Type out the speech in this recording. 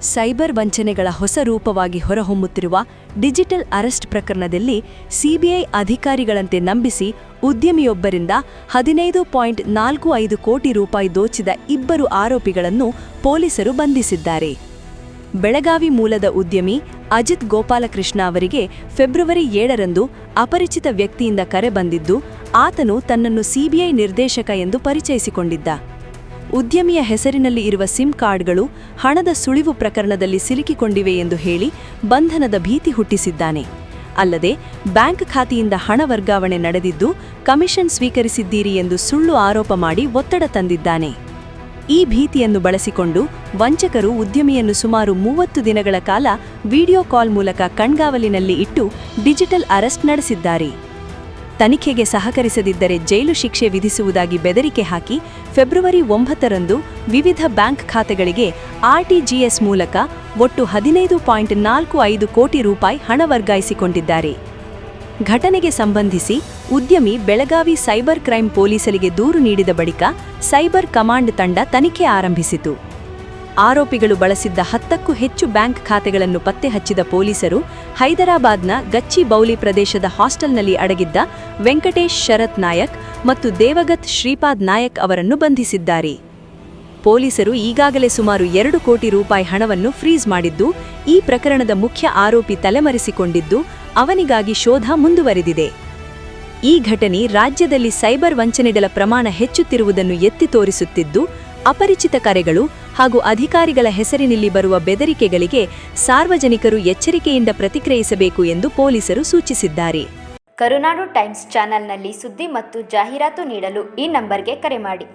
Cyber ವಂಚನೆಗಳ ಹೊಸ ರೂಪವಾಗಿ ಹೊರಹೊಮ್ಮುತ್ತಿರುವ ಡಿಜಿಟಲ್ ಅರೆಸ್ಟ್ ಪ್ರಕರಣದಲ್ಲಿ ಸಿಬಿಐ ಅಧಿಕಾರಿಗಳಂತೆ ನಂಬಿಸಿ ಉದ್ಯಮಿಯೊಬ್ಬರಿಂದ 15.45 ಕೋಟಿ ರೂಪಾಯಿ ದೋಚಿದ ಇಬ್ಬರು ಆರೋಪಿಗಳನ್ನು ಪೊಲೀಸರು ಬಂಧಿಸಿದ್ದಾರೆ. ಬೆಳಗಾವಿ ಮೂಲದ ಉದ್ಯಮಿ ಅಜಿತ್ ಗೋಪಾಲಕೃಷ್ಣ ಅವರಿಗೆ ಫೆಬ್ರವರಿ 7ರಂದು ಅಪರಿಚಿತ ವ್ಯಕ್ತಿಯಿಂದ ಕರೆ ಬಂದಿದ್ದು, ಆತನು ತನ್ನನ್ನು ಸಿಬಿಐ ನಿರ್ದೇಶಕ ಎಂದು ಪರಿಚಯಿಸಿಕೊಂಡಿದ್ದ. ಉದ್ಯಮಿಯ ಹೆಸರಿನಲ್ಲಿ ಇರುವ ಸಿಮ್ ಕಾರ್ಡ್ಗಳು ಹಣದ ಸುಳಿವು ಪ್ರಕರಣದಲ್ಲಿ ಸಿಲುಕಿಕೊಂಡಿವೆ ಎಂದು ಹೇಳಿ ಬಂಧನದ ಭೀತಿ ಹುಟ್ಟಿಸಿದ್ದಾನೆ. ಅಲ್ಲದೆ ಬ್ಯಾಂಕ್ ಖಾತೆಯಿಂದ ಹಣ ವರ್ಗಾವಣೆ ನಡೆದಿದ್ದು ಕಮಿಷನ್ ಸ್ವೀಕರಿಸಿದ್ದೀರಿ ಎಂದು ಸುಳ್ಳು ಆರೋಪ ಮಾಡಿ ಒತ್ತಡ ತಂದಿದ್ದಾನೆ. ಈ ಭೀತಿಯನ್ನು ಬಳಸಿಕೊಂಡು ವಂಚಕರು ಉದ್ಯಮಿಯನ್ನು ಸುಮಾರು 30 ದಿನಗಳ ಕಾಲ ವಿಡಿಯೋ ಕಾಲ್ ಮೂಲಕ ಕಣ್ಗಾವಲಿನಲ್ಲಿ ಇಟ್ಟು ಡಿಜಿಟಲ್ ಅರೆಸ್ಟ್ ನಡೆಸಿದ್ದಾರೆ. ತನಿಖೆಗೆ ಸಹಕರಿಸದಿದ್ದರೆ ಜೈಲು ಶಿಕ್ಷೆ ವಿಧಿಸುವುದಾಗಿ ಬೆದರಿಕೆ ಹಾಕಿ ಫೆಬ್ರವರಿ 9ರಂದು ವಿವಿಧ ಬ್ಯಾಂಕ್ ಖಾತೆಗಳಿಗೆ ಆರ್ಟಿಜಿಎಸ್ ಮೂಲಕ ಒಟ್ಟು 15.45 ಕೋಟಿ ರೂಪಾಯಿ ಹಣ ವರ್ಗಾಯಿಸಿಕೊಂಡಿದ್ದಾರೆ. ಘಟನೆಗೆ ಸಂಬಂಧಿಸಿ ಉದ್ಯಮಿ ಬೆಳಗಾವಿ ಸೈಬರ್ ಕ್ರೈಂ ಪೊಲೀಸರಿಗೆ ದೂರು ನೀಡಿದ ಬಳಿಕ ಸೈಬರ್ ಕಮಾಂಡ್ ತಂಡ ತನಿಖೆ ಆರಂಭಿಸಿತು. ಆರೋಪಿಗಳು ಬಳಸಿದ್ದ 10ಕ್ಕೂ ಹೆಚ್ಚು ಬ್ಯಾಂಕ್ ಖಾತೆಗಳನ್ನು ಪತ್ತೆ ಹಚ್ಚಿದ ಪೊಲೀಸರು ಹೈದರಾಬಾದ್ನ ಗಚ್ಚಿಬೌಲಿ ಪ್ರದೇಶದ ಹಾಸ್ಟೆಲ್ನಲ್ಲಿ ಅಡಗಿದ್ದ ವೆಂಕಟೇಶ್ ಶರತ್ ನಾಯಕ್ ಮತ್ತು ದೇವಗತ್ ಶ್ರೀಪಾದ್ ನಾಯಕ್ ಅವರನ್ನು ಬಂಧಿಸಿದ್ದಾರೆ. ಪೊಲೀಸರು ಈಗಾಗಲೇ ಸುಮಾರು 2 ಕೋಟಿ ರೂಪಾಯಿ ಹಣವನ್ನು ಫ್ರೀಸ್ ಮಾಡಿದ್ದು, ಈ ಪ್ರಕರಣದ ಮುಖ್ಯ ಆರೋಪಿ ತಲೆಮರೆಸಿಕೊಂಡಿದ್ದು, ಅವನಿಗಾಗಿ ಶೋಧ ಮುಂದುವರೆದಿದೆ. ಈ ಘಟನೆ ರಾಜ್ಯದಲ್ಲಿ ಸೈಬರ್ ವಂಚನೆಗಳ ಪ್ರಮಾಣ ಹೆಚ್ಚುತ್ತಿರುವುದನ್ನು ಎತ್ತಿ ತೋರಿಸುತ್ತಿದ್ದು, ಅಪರಿಚಿತ ಕರೆಗಳು ಹಾಗೂ ಅಧಿಕಾರಿಗಳ ಹೆಸರಿನಲ್ಲಿ ಬರುವ ಬೆದರಿಕೆಗಳಿಗೆ ಸಾರ್ವಜನಿಕರು ಎಚ್ಚರಿಕೆಯಿಂದ ಪ್ರತಿಕ್ರಿಯಿಸಬೇಕು ಎಂದು ಪೊಲೀಸರು ಸೂಚಿಸಿದ್ದಾರೆ. ಕರುನಾಡು ಟೈಮ್ಸ್ ಚಾನೆಲ್ನಲ್ಲಿ ಸುದ್ದಿ ಮತ್ತು ಜಾಹೀರಾತು ನೀಡಲು ಈ ನಂಬರ್ಗೆ ಕರೆ ಮಾಡಿ.